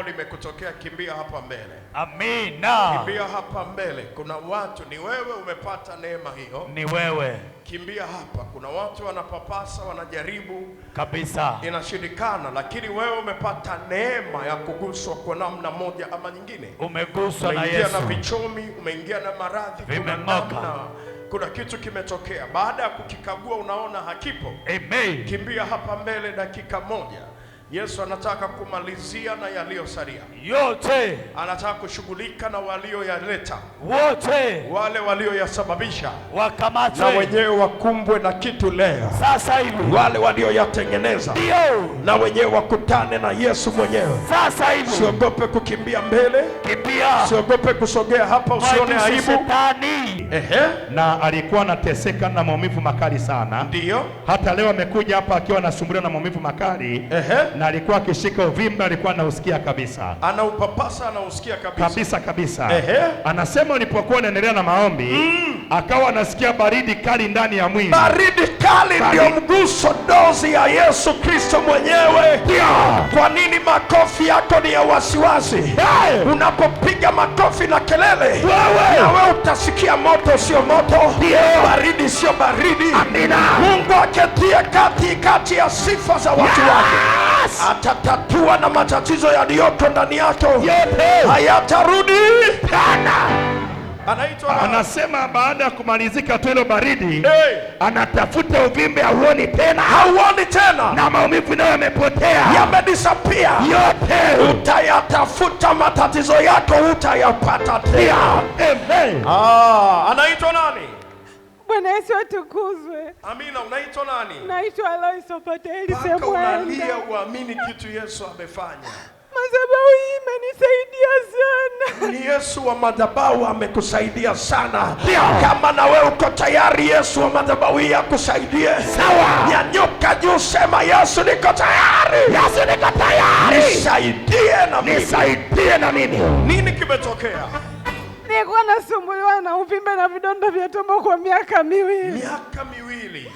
jambo limekutokea, kimbia hapa mbele. Amina. Kimbia hapa mbele. Kuna watu, ni wewe umepata neema hiyo. Ni wewe. Kimbia hapa. Kuna watu wanapapasa, wanajaribu kabisa, inashindikana, lakini wewe umepata neema ya kuguswa kwa namna moja ama nyingine. Umeguswa na Yesu. Umeingia na vichomi, umeingia na maradhi, kuna kitu kimetokea. Baada ya kukikagua unaona hakipo. Amen. Kimbia hapa mbele dakika moja. Yesu anataka kumalizia na yaliyosalia yote. Anataka kushughulika na walioyaleta wote, wale walioyasababisha wakamatwe na wenyewe wakumbwe na kitu leo sasa hivi. Wale walioyatengeneza na wenyewe wakutane na Yesu mwenyewe sasa hivi. Siogope kukimbia mbele, kimbia. Siogope kusogea hapa, usione aibu. Na alikuwa anateseka na maumivu makali sana. Ndio. Hata leo amekuja hapa akiwa anasumbuliwa na maumivu makali. Na alikuwa akishika uvimbe, alikuwa anausikia kabisa. Anaupapasa, anausikia kabisa. Kabisa. Anasema ulipokuwa unaendelea na maombi, akawa anasikia baridi kali ndani ya mwili. Baridi kali ndio mguso, dozi ya Yesu Kristo mwenyewe. Kwa nini makofi yako ni ya wasiwasi? Unapopiga makofi na kelele, na wewe utasikia moto sio moto, baridi sio baridi. Amina. Mungu aketie kati ya sifa za watu wake. Atatatua na matatizo yaliyoko ndani yako yote, hayatarudi tena. Anasema baada ya kumalizika tu ile baridi, anatafuta uvimbe, hauoni tena, na maumivu nayo yamepotea, yamedisappear yote. Utayatafuta matatizo yako, utayapata tena. Amen. Anaitwa nani? Bwana Yesu atukuzwe. Amina. Unaitwa nani? Naitwa Alois Opateli Semwenda. Mpaka unalia uamini kitu Yesu amefanya. Madhabahu hii imenisaidia sana. Ni Yesu wa madhabahu amekusaidia sana. Kama na wewe uko tayari Yesu wa madhabahu hii akusaidie, sawa, nyanyuka juu, sema Yesu niko tayari. Yesu niko tayari. Nisaidie na mimi. Nini kimetokea? Nilikuwa nasumbuliwa na uvimbe na vidonda vya tumbo kwa miaka miwili. Miaka miwili.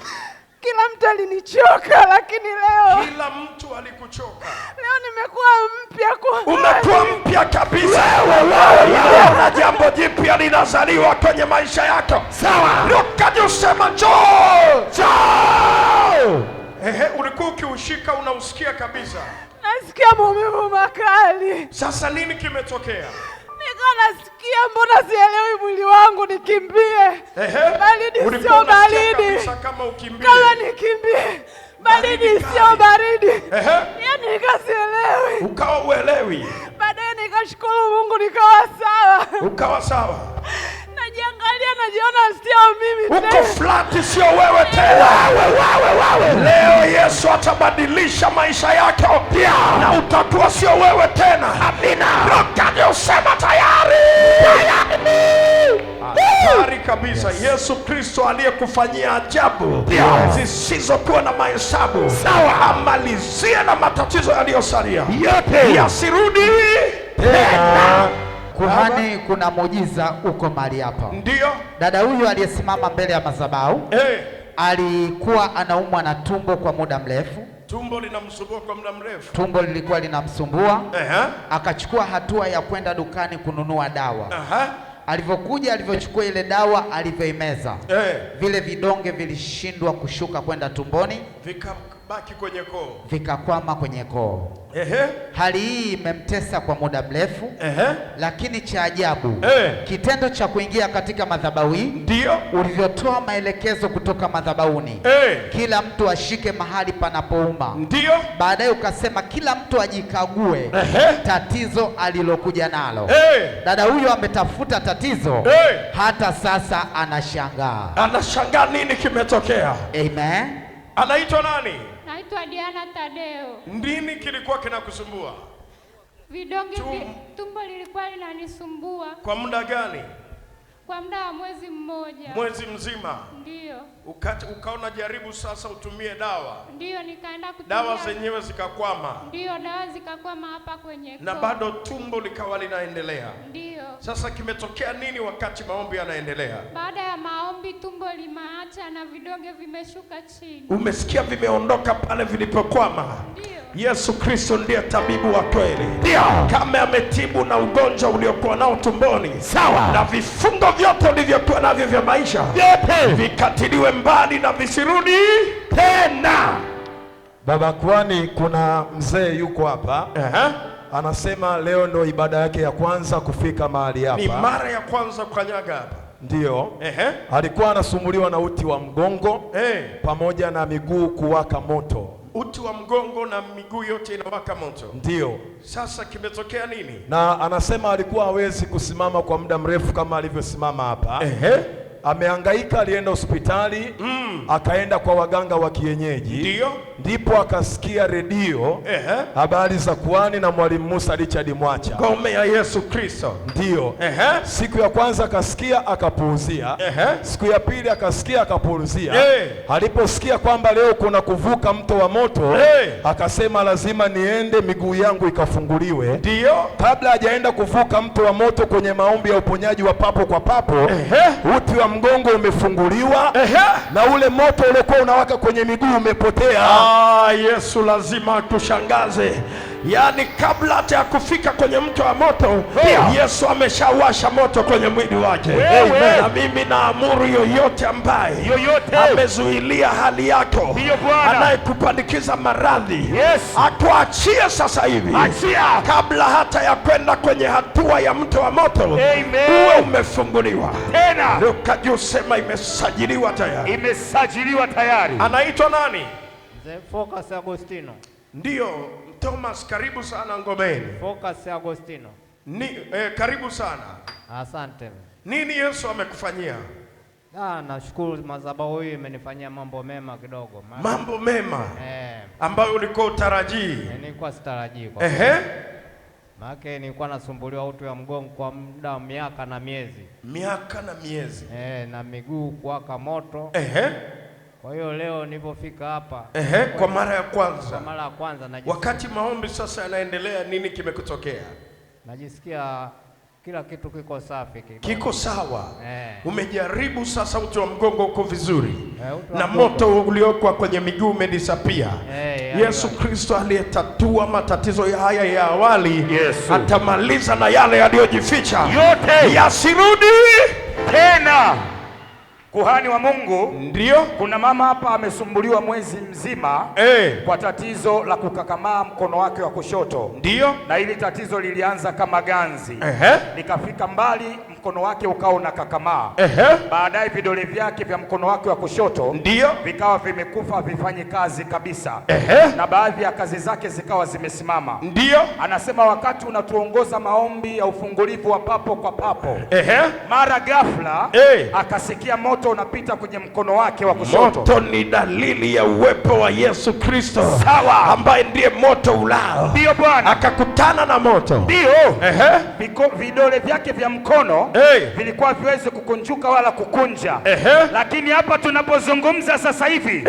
Kila mtu alinichoka, lakini leo kila mtu alikuchoka. Leo nimekuwa mpya. Umekuwa mpya kabisa. Wewe na jambo jipya linazaliwa kwenye maisha yako. Sawa. Ruka juu, sema njoo. Ulikuwa ukiushika unausikia kabisa. Nasikia maumivu makali. Sasa nini kimetokea? Nasikia mbona sielewi mwili wangu, nikimbie. Baridi sio baridi. Kama ukimbie. Kama nikimbie. Baridi sio baridi. Yaani nikasielewi. Ukawa uelewi. Baadaye nikashukuru Mungu, nikawa sawa. Ukawa sawa. Najiangalia, najiona sio mimi tena. Uko flat, sio wewe tena. Leo Yesu atabadilisha maisha yako na utakuwa sio wewe tena. Amina. Ruka usema tayari. Tayari kabisa. Yesu Kristo aliyekufanyia ajabu zisizokuwa na mahesabu, sawa, amalizie na matatizo yaliyosalia yote, yasirudi tena. Kuhani, kuna muujiza uko mahali hapa. Ndio. Dada huyu aliyesimama mbele ya madhabahu alikuwa anaumwa na tumbo kwa muda mrefu. Tumbo linamsumbua kwa muda mrefu. Tumbo lilikuwa linamsumbua. Akachukua hatua ya kwenda dukani kununua dawa. Alivyochukua ile dawa, alivyoimeza, vile vidonge vilishindwa kushuka kwenda tumboni, vikabaki kwenye koo, vikakwama kwenye koo. Hali hii imemtesa kwa muda mrefu. Lakini cha ajabu, kitendo cha kuingia katika madhabahu hii, ndio ulivyotoa maelekezo kutoka madhabahuni, kila mtu ashike mahali panapouma, ndio baadaye ukasema kila mtu ajikague tatizo alilokuja nalo. Dada huyo ametafuta tatizo, hata sasa anashangaa. Anashangaa nini kimetokea? Amen. Anaitwa nani? Naitwa Diana Tadeo. Nini kilikuwa kinakusumbua? Vidonge tumbo lilikuwa linanisumbua. Kwa muda gani? Kwa muda wa mwezi mmoja. Mwezi mzima? Ndio. Ukaona jaribu sasa utumie dawa? Ndio, nikaenda kutumia. Dawa zenyewe zikakwama? Ndio, dawa zikakwama hapa kwenye koo. Na bado tumbo likawa linaendelea? Ndio. Sasa kimetokea nini wakati maombi yanaendelea? Baada ya maombi tumbo limeacha na vidonge vimeshuka chini. Umesikia vimeondoka pale vilipokwama? Ndio. Yesu Kristo ndiye tabibu wa kweli. Ndio. Kama ametibu na ugonjwa uliokuwa nao tumboni, sawa, na vifungo vyote ulivyokuwa navyo vya maisha, vyote vikatiliwe mbali na visirudi tena. Baba Kwani, kuna mzee yuko hapa. Anasema leo ndo ibada yake ya kwanza kufika mahali hapa. Ni mara ya kwanza kukanyaga hapa. Ndio. Alikuwa anasumbuliwa na uti wa mgongo pamoja na miguu kuwaka moto. Uti wa mgongo na miguu yote inawaka moto. Ndio. Sasa kimetokea nini? Na anasema alikuwa hawezi kusimama kwa muda mrefu kama alivyosimama hapa. Amehangaika, alienda hospitali, akaenda kwa waganga wa kienyeji. Ndio. Ndipo akasikia redio habari za Kwani na Mwalimu Musa Richard Mwacha. Ngome ya Yesu Kristo. Ndio. Siku ya kwanza akasikia akapuuzia. Siku ya pili akasikia akapuuzia. Aliposikia kwamba leo kuna kuvuka mto wa moto, akasema lazima niende miguu yangu ikafunguliwe. Ndio. Kabla hajaenda kuvuka mto wa moto kwenye maombi ya uponyaji wa papo kwa papo, uti wa mgongo umefunguliwa na ule moto uliokuwa unawaka kwenye miguu umepotea. Yesu lazima tushangaze. Yaani kabla hata ya kufika kwenye mto wa moto, Yesu ameshawasha moto kwenye mwili wake. Na mimi naamuru yoyote ambaye amezuilia hali yako, anayekupandikiza maradhi, atuachie sasa hivi. Kabla hata ya kwenda kwenye hatua ya mto wa moto, uwe umefunguliwa. Luka juu sema imesajiliwa tayari. Imesajiliwa tayari. Anaitwa nani? Focus Agostino. Ndio, Thomas, karibu sana ngomeni. Focus Agostino. Karibu sana. Asante. Nini Yesu amekufanyia? Nashukuru madhabahu hii imenifanyia mambo mema kidogo. Mambo mema? Ambayo ulikuwa utarajii? Nilikuwa sitarajii kwa. Maana nilikuwa nasumbuliwa uti wa mgongo kwa muda wa miaka na miezi. Miaka na miezi. Na miguu kuwaka moto. Kwa hiyo leo nilipofika hapa kwa mara ya kwanza. Kwa mara ya kwanza najisikia. Wakati maombi sasa yanaendelea, nini kimekutokea? Najisikia kila kitu kiko safi kiko sawa. Umejaribu sasa, uti wa mgongo uko vizuri. Na moto uliokuwa kwenye miguu umedisapia. Yesu Kristo aliyetatua matatizo haya ya awali, atamaliza na yale yaliyojificha yote yasirudi tena. Kuhani wa Mungu, ndio. Kuna mama hapa amesumbuliwa mwezi mzima kwa tatizo la kukakamaa mkono wake wa kushoto. Ndio. Na hili tatizo lilianza kama ganzi. Likafika mbali, mkono wake ukawa unakakamaa. Baadaye vidole vyake vya mkono wake wa kushoto ndio vikawa vimekufa, vifanyi kazi kabisa. Na baadhi ya kazi zake zikawa zimesimama. Ndio. Anasema wakati unatuongoza maombi ya ufungulivu wa papo kwa papo, mara ghafla akasikia moto unapita kwenye mkono wake wa kushoto. Moto ni dalili ya uwepo wa Yesu Kristo. Sawa. Ambaye ndiye moto ulao. Ndio Bwana. Akakutana na moto. Ndio. Vidole vyake vya mkono vilikuwa viweze kukunjuka wala kukunja. Lakini hapa tunapozungumza sasa hivi,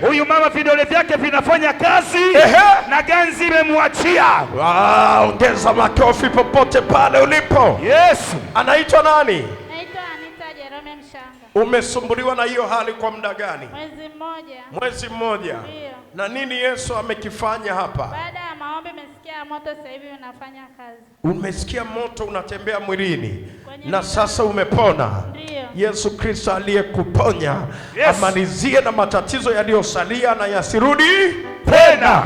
huyu mama vidole vyake vinafanya kazi na ganzi imemwachia. Ongeza makofi popote pale ulipo. Yesu. Anaitwa nani? Mshanga. Umesumbuliwa na hiyo hali kwa muda gani? Mwezi mmoja. Mwezi mmoja. Ndio. Na nini Yesu amekifanya hapa? Baada ya maombi umesikia moto sasa hivi unafanya kazi. Umesikia moto unatembea mwilini na sasa umepona. Ndio. Yesu Kristo aliyekuponya amalizie na matatizo yaliyosalia na yasirudi tena.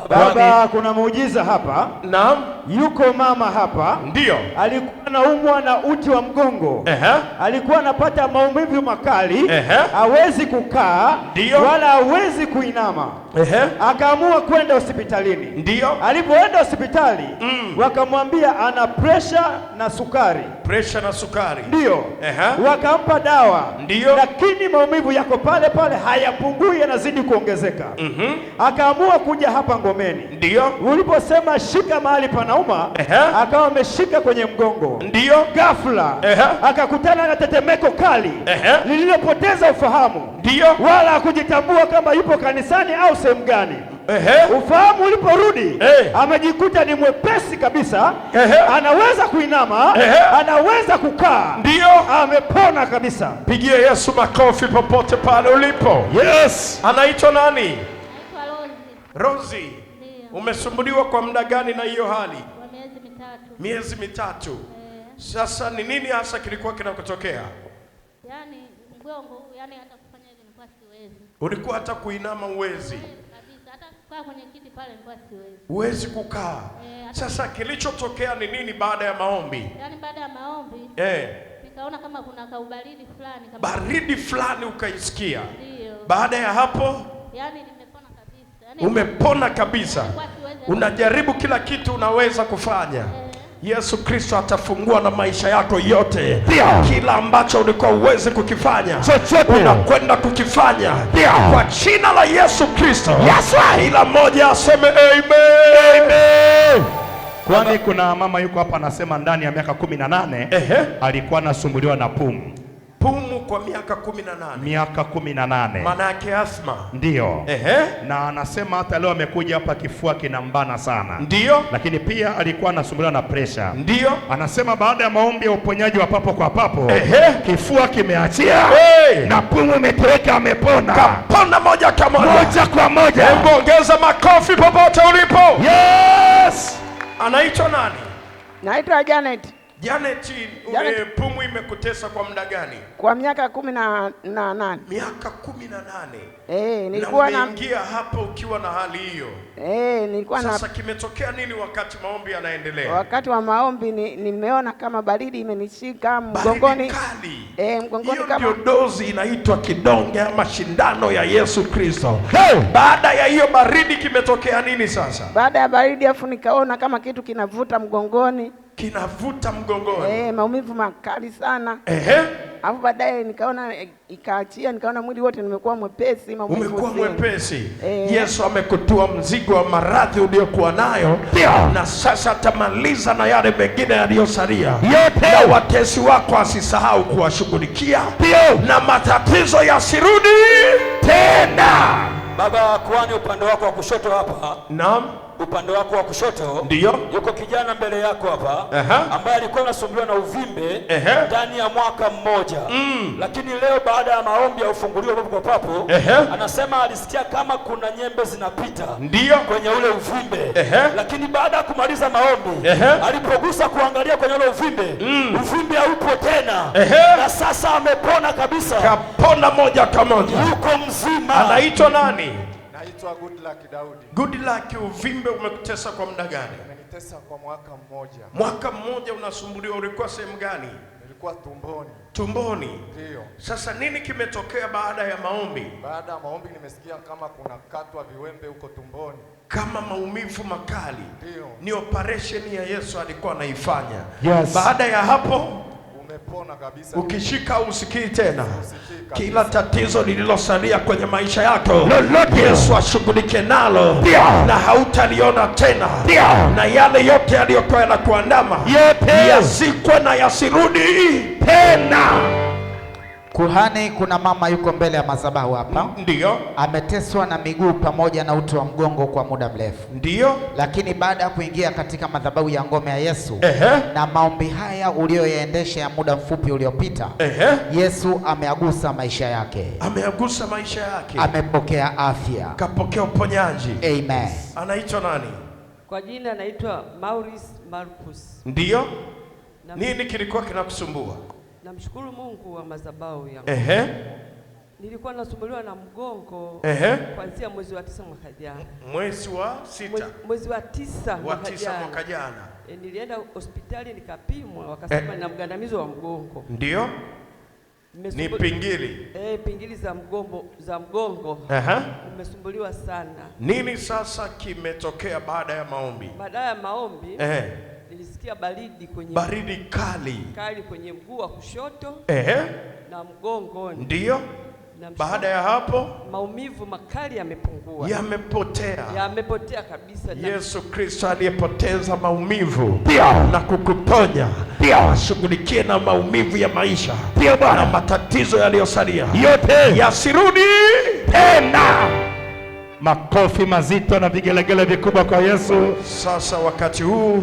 Baba, kuna muujiza hapa. Naam. Yuko mama hapa. Ndio. Alikuwa anaumwa na uti wa mgongo. Alikuwa anapata maumivu makali. Hawezi kukaa wala hawezi kuinama. Akaamua kwenda hospitalini. Ndio. Alipoenda hospitali wakamwambia ana pressure na sukari. Pressure na sukari. Ndio. Wakampa dawa. Ndio. Lakini maumivu yako pale pale, hayapungui, yanazidi kuongezeka. Akaamua kuja hapa Ngomeni. Ndio. Uliposema shika mahali pana panauma, akawa ameshika kwenye mgongo. Ndio. Ghafla akakutana na tetemeko kali lililopoteza ufahamu. Ndio. Wala hakujitambua kama yupo kanisani au sehemu gani. Ufahamu uliporudi, amejikuta ni mwepesi kabisa, anaweza kuinama, anaweza kukaa. Ndio. Amepona kabisa. Pigie Yesu makofi popote pale ulipo. Yes. Anaitwa nani? Naitwa Rozi. Ndio. Umesumbuliwa kwa muda gani na hiyo hali? Kwa miezi mitatu. Miezi mitatu. Sasa ni nini hasa kilikuwa kinakutokea? Yaani mgongo, yaani hata kufanya hivi nilikuwa siwezi. Ulikuwa hata kuinama uwezi? Kabisa, hata kukaa kwenye kiti pale nilikuwa siwezi. Uwezi kukaa. Sasa kilichotokea ni nini baada ya maombi? Yaani baada ya maombi nikaona kama kuna kaubaridi fulani kama baridi fulani ukaisikia. Ndio. Baada ya hapo yaani nimepona kabisa. Yaani umepona kabisa. Unajaribu kila kitu unaweza kufanya. Yesu Kristo atafungua na maisha yako yote. Kila ambacho ulikuwa uweze kukifanya, unakwenda kukifanya kwa jina la Yesu Kristo. Kila mmoja aseme amen. Amen. Kwani kuna mama yuko hapa anasema ndani ya miaka 18 alikuwa anasumbuliwa na pumu kwa miaka 18. Miaka 18. Maana yake asma. Ndio. Na anasema hata leo amekuja hapa kifua kinambana sana. Ndio. Lakini pia alikuwa anasumbuliwa na pressure. Ndio. Anasema baada ya maombi ya uponyaji wa papo kwa papo, kifua kimeachia na pumu imetoweka, amepona. Kapona moja kwa moja. Moja kwa moja. Hebu ongeza makofi popote ulipo. Yes! Anaitwa nani? Naitwa Janet. Janet, pumu imekutesa kwa muda gani? Kwa miaka 18. Miaka 18. Nilikuwa naingia hapa ukiwa na hali hiyo. Nilikuwa sasa kimetokea nini wakati maombi yanaendelea? Wakati wa maombi nimeona kama baridi imenishika mgongoni. Mgongoni kama hiyo dozi inaitwa kidonge ama shindano ya Yesu Kristo. Baada ya hiyo baridi kimetokea nini sasa? Baada ya baridi afu nikaona kama kitu kinavuta mgongoni. Kinavuta mgongoni. Maumivu makali sana. Alafu baadaye nikaona ikaachia, nikaona mwili wote nimekuwa mwepesi, maumivu. Umekuwa mwepesi. Yesu amekutua mzigo wa maradhi uliokuwa nayo. Na sasa atamaliza na yale mengine yaliyosalia. Na watesi wako asisahau kuwashughulikia. Na matatizo yasirudi tena. Baba kuhani, upande wako wa kushoto hapa. Naam. Upande wako wa kushoto ndio yuko kijana mbele yako hapa ambaye alikuwa anasumbuliwa na uvimbe ndani ya mwaka mmoja. Lakini leo baada ya maombi ya ufunguliwa papo kwa papo, anasema alisikia kama kuna nyembe zinapita ndio kwenye ule uvimbe. Lakini baada ya kumaliza maombi, alipogusa kuangalia kwenye ule uvimbe, uvimbe haupo tena. Na sasa amepona kabisa. Kapona moja kwa moja. Yuko mzima. Anaitwa nani? Naitwa Goodluck Daudi. Goodluck, uvimbe umekutesa kwa muda gani? Umenitesa kwa mwaka mmoja. Mwaka mmoja unasumbuliwa. Ulikuwa sehemu gani? Nilikuwa tumboni. Tumboni? Ndio. Sasa nini kimetokea baada ya maombi? Baada ya maombi nimesikia kama kuna katwa viwembe huko tumboni. Kama maumivu makali. Ndio. Ni operation ya Yesu alikuwa anaifanya. Baada ya hapo umepona kabisa. Ukishika usikii tena. Kila tatizo lililosalia kwenye maisha yako Yesu ashughulike nalo na hautaliona tena. Na yale yote yaliyokuwa yanakuandama yazikwe na yasirudi tena. Kuhani, kuna mama yuko mbele ya madhabahu hapa. Ndio. Ameteswa na miguu pamoja na uti wa mgongo kwa muda mrefu. Ndio. Lakini baada ya kuingia katika madhabahu ya ngome ya Yesu na maombi haya uliyoyaendesha ya muda mfupi uliopita, Yesu ameagusa maisha yake. Ameagusa maisha yake. Amepokea afya. Kapokea uponyaji. Amen. Anaitwa nani? Kwa jina anaitwa Maurice Marcus. Ndio. Nini kilikuwa kinakusumbua? Namshukuru Mungu wa madhabahu ya nilikuwa nasumbuliwa na mgongo kuanzia mwezi wa 9 mwaka jana. Mwezi wa 6? Mwezi wa 9 mwaka jana. Nilienda hospitali nikapimwa, wakasema nina mgandamizo wa mgongo. Ndio. Ni pingili. Pingili za mgongo. Nimesumbuliwa sana. Nini sasa kimetokea baada ya maombi? Baada ya maombi nilisikia baridi kali kwenye mguu wa kushoto na mgongo. Ndio. Baada ya hapo maumivu makali yamepungua, yamepotea kabisa. Yesu Kristo aliyepoteza maumivu na kukuponya, ashughulikie na maumivu ya maisha na matatizo yaliyosalia yote yasirudi tena. Makofi mazito na vigelegele vikubwa kwa Yesu. Sasa wakati huu